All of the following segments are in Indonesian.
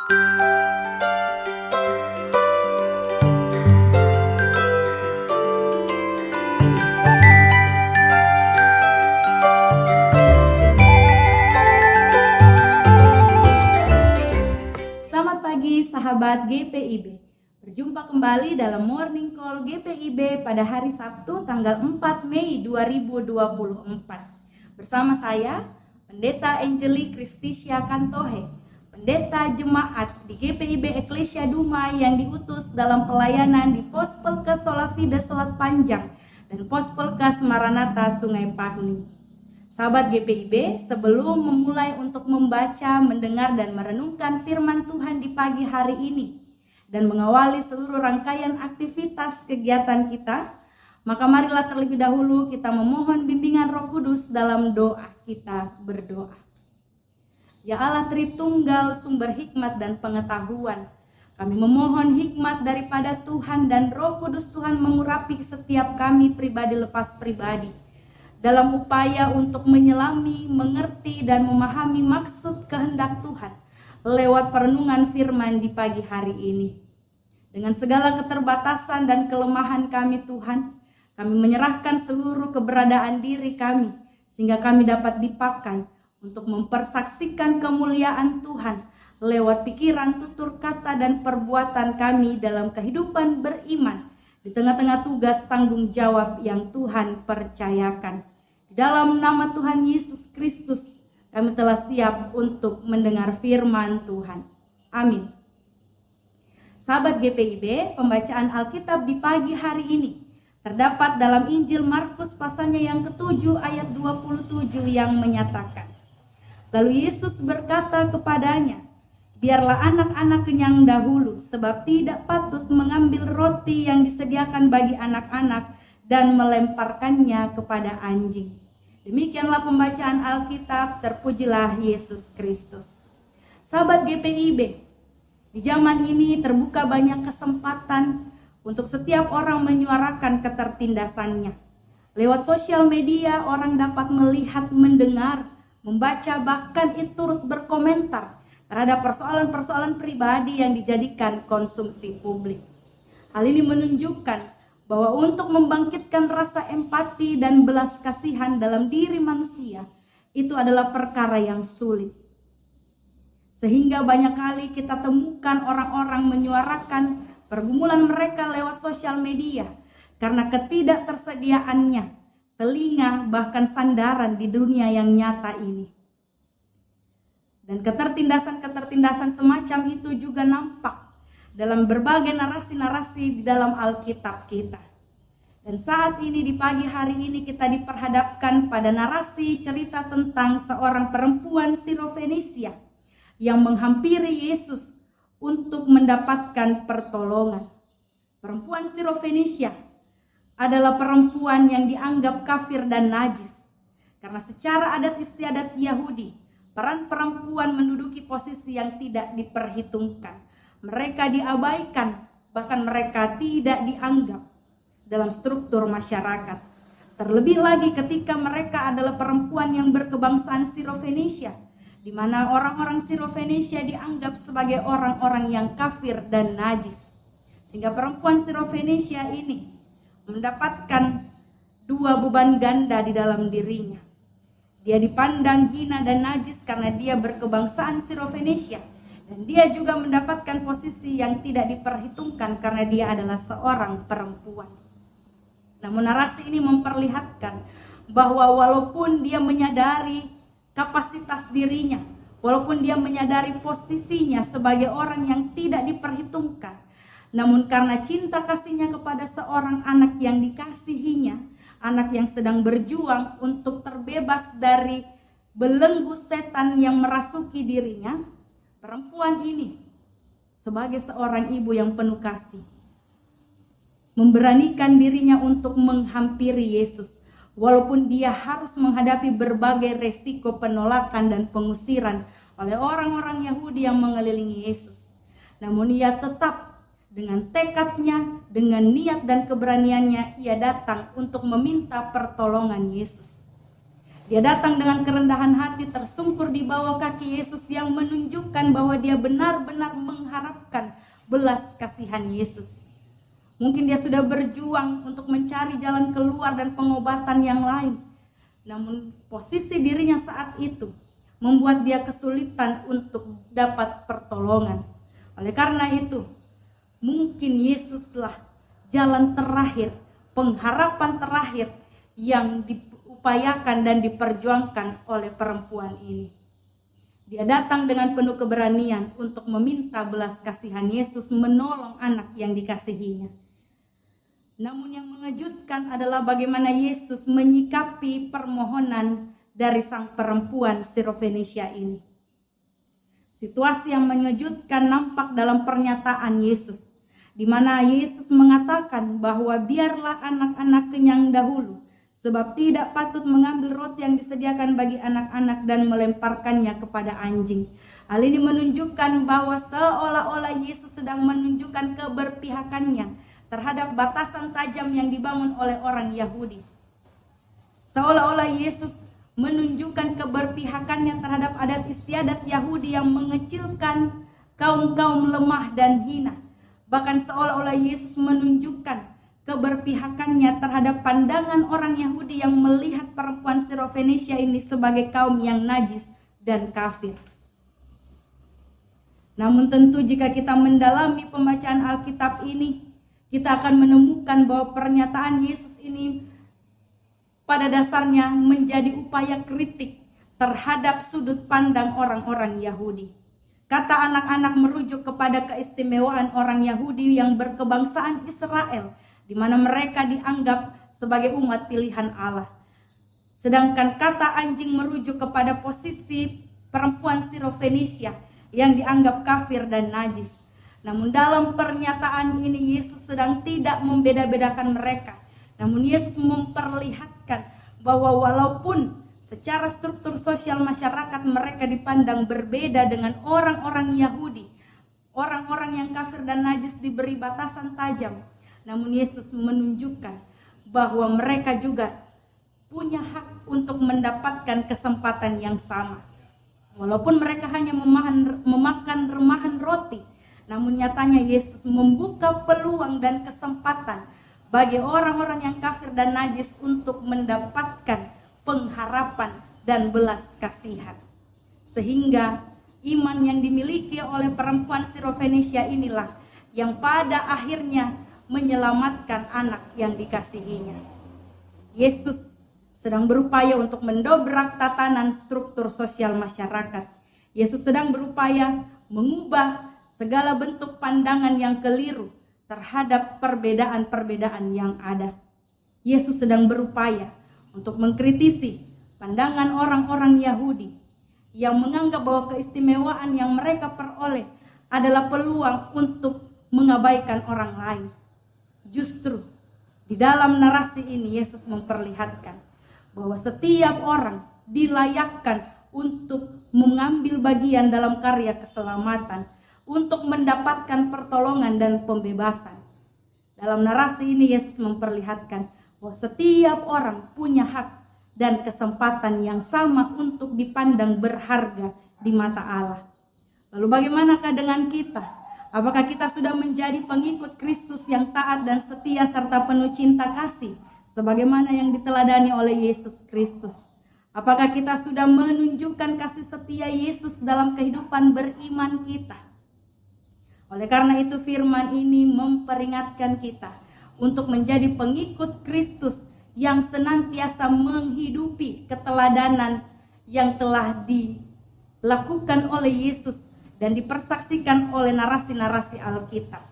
Selamat pagi sahabat GPIB. Berjumpa kembali dalam Morning Call GPIB pada hari Sabtu tanggal 4 Mei 2024. Bersama saya, Pendeta Angeli Kristisya Kantohe, Pendeta Jemaat di GPIB Eklesia Dumai yang diutus dalam pelayanan di Pos Pelkes Solafida Selat Panjang dan Pos Pelkes Maranatha Sungai Parni. Sahabat GPIB, sebelum memulai untuk membaca, mendengar, dan merenungkan firman Tuhan di pagi hari ini dan mengawali seluruh rangkaian aktivitas kegiatan kita, maka marilah terlebih dahulu kita memohon bimbingan Roh Kudus dalam doa. Kita berdoa. Ya Allah Tritunggal, sumber hikmat dan pengetahuan, kami memohon hikmat daripada Tuhan dan Roh Kudus Tuhan mengurapi setiap kami pribadi lepas pribadi dalam upaya untuk menyelami, mengerti, dan memahami maksud kehendak Tuhan lewat perenungan firman di pagi hari ini. Dengan segala keterbatasan dan kelemahan kami Tuhan, kami menyerahkan seluruh keberadaan diri kami, sehingga kami dapat dipakai untuk mempersaksikan kemuliaan Tuhan lewat pikiran, tutur kata, dan perbuatan kami dalam kehidupan beriman di tengah-tengah tugas tanggung jawab yang Tuhan percayakan. Di dalam nama Tuhan Yesus Kristus, kami telah siap untuk mendengar firman Tuhan. Amin. Sahabat GPIB, pembacaan Alkitab di pagi hari ini terdapat dalam Injil Markus pasalnya yang ke-7 ayat 27 yang menyatakan, lalu Yesus berkata kepadanya, biarlah anak-anak kenyang dahulu, sebab tidak patut mengambil roti yang disediakan bagi anak-anak dan melemparkannya kepada anjing. Demikianlah pembacaan Alkitab, terpujilah Yesus Kristus. Sahabat GPIB, di zaman ini terbuka banyak kesempatan untuk setiap orang menyuarakan ketertindasannya. Lewat sosial media, orang dapat melihat, mendengar, membaca, bahkan turut berkomentar terhadap persoalan-persoalan pribadi yang dijadikan konsumsi publik. Hal ini menunjukkan bahwa untuk membangkitkan rasa empati dan belas kasihan dalam diri manusia itu adalah perkara yang sulit. Sehingga banyak kali kita temukan orang-orang menyuarakan pergumulan mereka lewat sosial media karena ketidaktersediaannya telinga bahkan sandaran di dunia yang nyata ini. Dan ketertindasan semacam itu juga nampak dalam berbagai narasi-narasi di dalam Alkitab kita. Dan saat ini di pagi hari ini kita diperhadapkan pada narasi cerita tentang seorang perempuan Sirofenisia yang menghampiri Yesus untuk mendapatkan pertolongan. Perempuan Sirofenisia adalah perempuan yang dianggap kafir dan najis karena secara adat istiadat Yahudi peran perempuan menduduki posisi yang tidak diperhitungkan. Mereka diabaikan, bahkan mereka tidak dianggap dalam struktur masyarakat. Terlebih lagi ketika mereka adalah perempuan yang berkebangsaan Sirofenisia, di mana orang-orang Sirofenisia dianggap sebagai orang-orang yang kafir dan najis. Sehingga perempuan Sirofenisia ini mendapatkan dua beban ganda di dalam dirinya. Dia dipandang hina dan najis karena dia berkebangsaan Sirofenisia. Dan dia juga mendapatkan posisi yang tidak diperhitungkan karena dia adalah seorang perempuan. Namun narasi ini memperlihatkan bahwa walaupun dia menyadari kapasitas dirinya, walaupun dia menyadari posisinya sebagai orang yang tidak diperhitungkan, namun karena cinta kasihnya kepada seorang anak yang dikasihinya, anak yang sedang berjuang untuk terbebas dari belenggu setan yang merasuki dirinya, perempuan ini sebagai seorang ibu yang penuh kasih memberanikan dirinya untuk menghampiri Yesus walaupun dia harus menghadapi berbagai resiko penolakan dan pengusiran oleh orang-orang Yahudi yang mengelilingi Yesus. Namun ia tetap dengan tekadnya, dengan niat dan keberaniannya, ia datang untuk meminta pertolongan Yesus. Dia datang dengan kerendahan hati, tersungkur di bawah kaki Yesus yang menunjukkan bahwa dia benar-benar mengharapkan belas kasihan Yesus. Mungkin dia sudah berjuang untuk mencari jalan keluar dan pengobatan yang lain. Namun posisi dirinya saat itu membuat dia kesulitan untuk dapat pertolongan. Oleh karena itu, mungkin Yesuslah jalan terakhir, pengharapan terakhir yang diupayakan dan diperjuangkan oleh perempuan ini. Dia datang dengan penuh keberanian untuk meminta belas kasihan Yesus menolong anak yang dikasihinya. Namun yang mengejutkan adalah bagaimana Yesus menyikapi permohonan dari sang perempuan Sirofenisia ini. Situasi yang mengejutkan nampak dalam pernyataan Yesus, di mana Yesus mengatakan bahwa biarlah anak-anak kenyang dahulu, sebab tidak patut mengambil roti yang disediakan bagi anak-anak dan melemparkannya kepada anjing. Hal ini menunjukkan bahwa seolah-olah Yesus sedang menunjukkan keberpihakannya terhadap batasan tajam yang dibangun oleh orang Yahudi. Seolah-olah Yesus menunjukkan keberpihakannya terhadap adat istiadat Yahudi yang mengecilkan kaum-kaum lemah dan hina. Bahkan seolah-olah Yesus menunjukkan keberpihakannya terhadap pandangan orang Yahudi yang melihat perempuan Sirofenisia ini sebagai kaum yang najis dan kafir. Namun tentu jika kita mendalami pembacaan Alkitab ini, kita akan menemukan bahwa pernyataan Yesus ini pada dasarnya menjadi upaya kritik terhadap sudut pandang orang-orang Yahudi. Kata anak-anak merujuk kepada keistimewaan orang Yahudi yang berkebangsaan Israel, di mana mereka dianggap sebagai umat pilihan Allah. Sedangkan kata anjing merujuk kepada posisi perempuan Sirofenisia yang dianggap kafir dan najis. Namun dalam pernyataan ini Yesus sedang tidak membeda-bedakan mereka. Namun Yesus memperlihatkan bahwa walaupun secara struktur sosial masyarakat mereka dipandang berbeda dengan orang-orang Yahudi, orang-orang yang kafir dan najis diberi batasan tajam, namun Yesus menunjukkan bahwa mereka juga punya hak untuk mendapatkan kesempatan yang sama. Walaupun mereka hanya memakan remahan roti, namun nyatanya Yesus membuka peluang dan kesempatan bagi orang-orang yang kafir dan najis untuk mendapatkan pengharapan dan belas kasihan. Sehingga iman yang dimiliki oleh perempuan Sirofenisia inilah yang pada akhirnya menyelamatkan anak yang dikasihinya. Yesus sedang berupaya untuk mendobrak tatanan struktur sosial masyarakat. Yesus sedang berupaya mengubah segala bentuk pandangan yang keliru terhadap perbedaan-perbedaan yang ada. Yesus sedang berupaya untuk mengkritisi pandangan orang-orang Yahudi yang menganggap bahwa keistimewaan yang mereka peroleh adalah peluang untuk mengabaikan orang lain. Justru di dalam narasi ini Yesus memperlihatkan bahwa setiap orang dilayakkan untuk mengambil bagian dalam karya keselamatan, untuk mendapatkan pertolongan dan pembebasan. Dalam narasi ini Yesus memperlihatkan bahwa setiap orang punya hak dan kesempatan yang sama untuk dipandang berharga di mata Allah. Lalu bagaimanakah dengan kita? Apakah kita sudah menjadi pengikut Kristus yang taat dan setia serta penuh cinta kasih sebagaimana yang diteladani oleh Yesus Kristus? Apakah kita sudah menunjukkan kasih setia Yesus dalam kehidupan beriman kita? Oleh karena itu firman ini memperingatkan kita untuk menjadi pengikut Kristus yang senantiasa menghidupi keteladanan yang telah dilakukan oleh Yesus dan dipersaksikan oleh narasi-narasi Alkitab.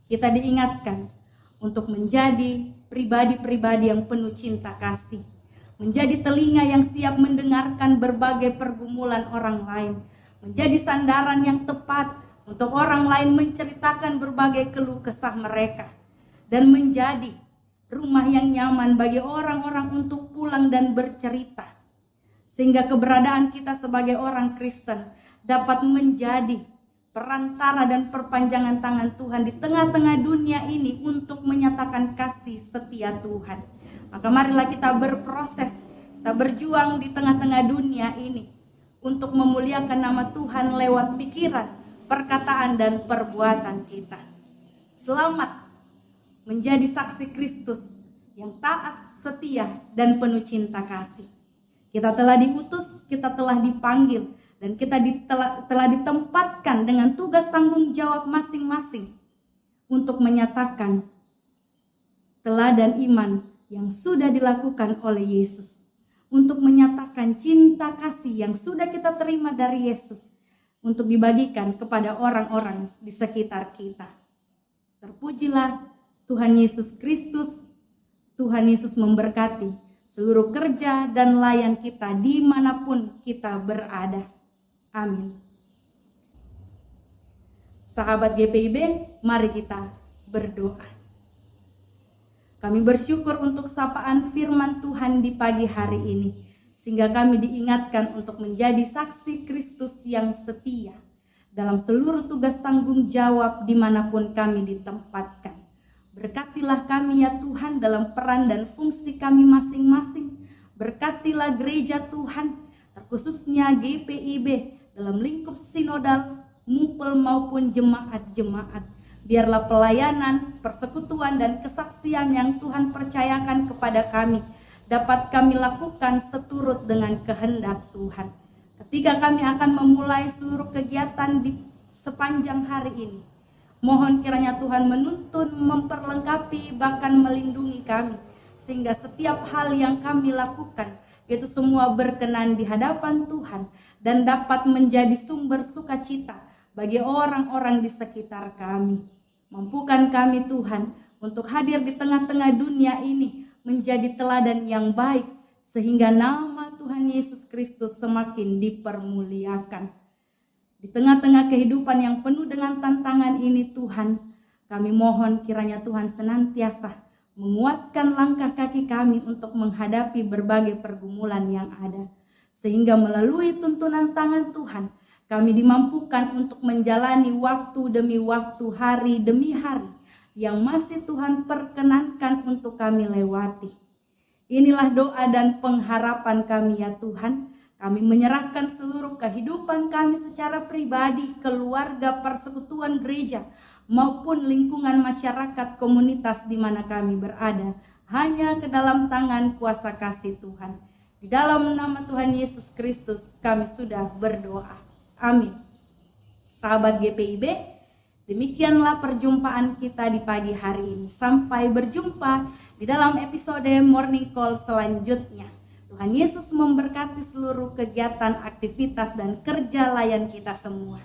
Kita diingatkan untuk menjadi pribadi-pribadi yang penuh cinta kasih, menjadi telinga yang siap mendengarkan berbagai pergumulan orang lain, menjadi sandaran yang tepat untuk orang lain menceritakan berbagai keluh kesah mereka, dan menjadi rumah yang nyaman bagi orang-orang untuk pulang dan bercerita, sehingga keberadaan kita sebagai orang Kristen dapat menjadi perantara dan perpanjangan tangan Tuhan di tengah-tengah dunia ini untuk menyatakan kasih setia Tuhan. Maka marilah kita berproses, kita berjuang di tengah-tengah dunia ini untuk memuliakan nama Tuhan lewat pikiran, perkataan, dan perbuatan kita. Selamat menjadi saksi Kristus yang taat, setia, dan penuh cinta kasih. Kita telah diutus, kita telah dipanggil, dan kita telah ditempatkan dengan tugas tanggung jawab masing-masing untuk menyatakan teladan iman yang sudah dilakukan oleh Yesus, untuk menyatakan cinta kasih yang sudah kita terima dari Yesus, untuk dibagikan kepada orang-orang di sekitar kita. Terpujilah Tuhan Yesus Kristus. Tuhan Yesus memberkati seluruh kerja dan layan kita dimanapun kita berada. Amin. Sahabat GPIB, mari kita berdoa. Kami bersyukur untuk sapaan firman Tuhan di pagi hari ini, sehingga kami diingatkan untuk menjadi saksi Kristus yang setia dalam seluruh tugas tanggung jawab dimanapun kami ditempatkan. Berkatilah kami ya Tuhan dalam peran dan fungsi kami masing-masing. Berkatilah gereja Tuhan, terkhususnya GPIB dalam lingkup sinodal, mupel maupun jemaat-jemaat. Biarlah pelayanan, persekutuan, dan kesaksian yang Tuhan percayakan kepada kami dapat kami lakukan seturut dengan kehendak Tuhan. Ketika kami akan memulai seluruh kegiatan di sepanjang hari ini, mohon kiranya Tuhan menuntun, memperlengkapi, bahkan melindungi kami, sehingga setiap hal yang kami lakukan itu semua berkenan di hadapan Tuhan dan dapat menjadi sumber sukacita bagi orang-orang di sekitar kami. Mampukan kami Tuhan untuk hadir di tengah-tengah dunia ini menjadi teladan yang baik, sehingga nama Tuhan Yesus Kristus semakin dipermuliakan. Di tengah-tengah kehidupan yang penuh dengan tantangan ini Tuhan, kami mohon kiranya Tuhan senantiasa menguatkan langkah kaki kami untuk menghadapi berbagai pergumulan yang ada. Sehingga melalui tuntunan tangan Tuhan, kami dimampukan untuk menjalani waktu demi waktu, hari demi hari yang masih Tuhan perkenankan untuk kami lewati. Inilah doa dan pengharapan kami ya Tuhan. Kami menyerahkan seluruh kehidupan kami secara pribadi, keluarga, persekutuan gereja, maupun lingkungan masyarakat komunitas di mana kami berada, hanya ke dalam tangan kuasa kasih Tuhan. Di dalam nama Tuhan Yesus Kristus kami sudah berdoa. Amin. Sahabat GPIB, demikianlah perjumpaan kita di pagi hari ini. Sampai berjumpa di dalam episode Morning Call selanjutnya. Tuhan Yesus memberkati seluruh kegiatan, aktivitas, dan kerja layan kita semua.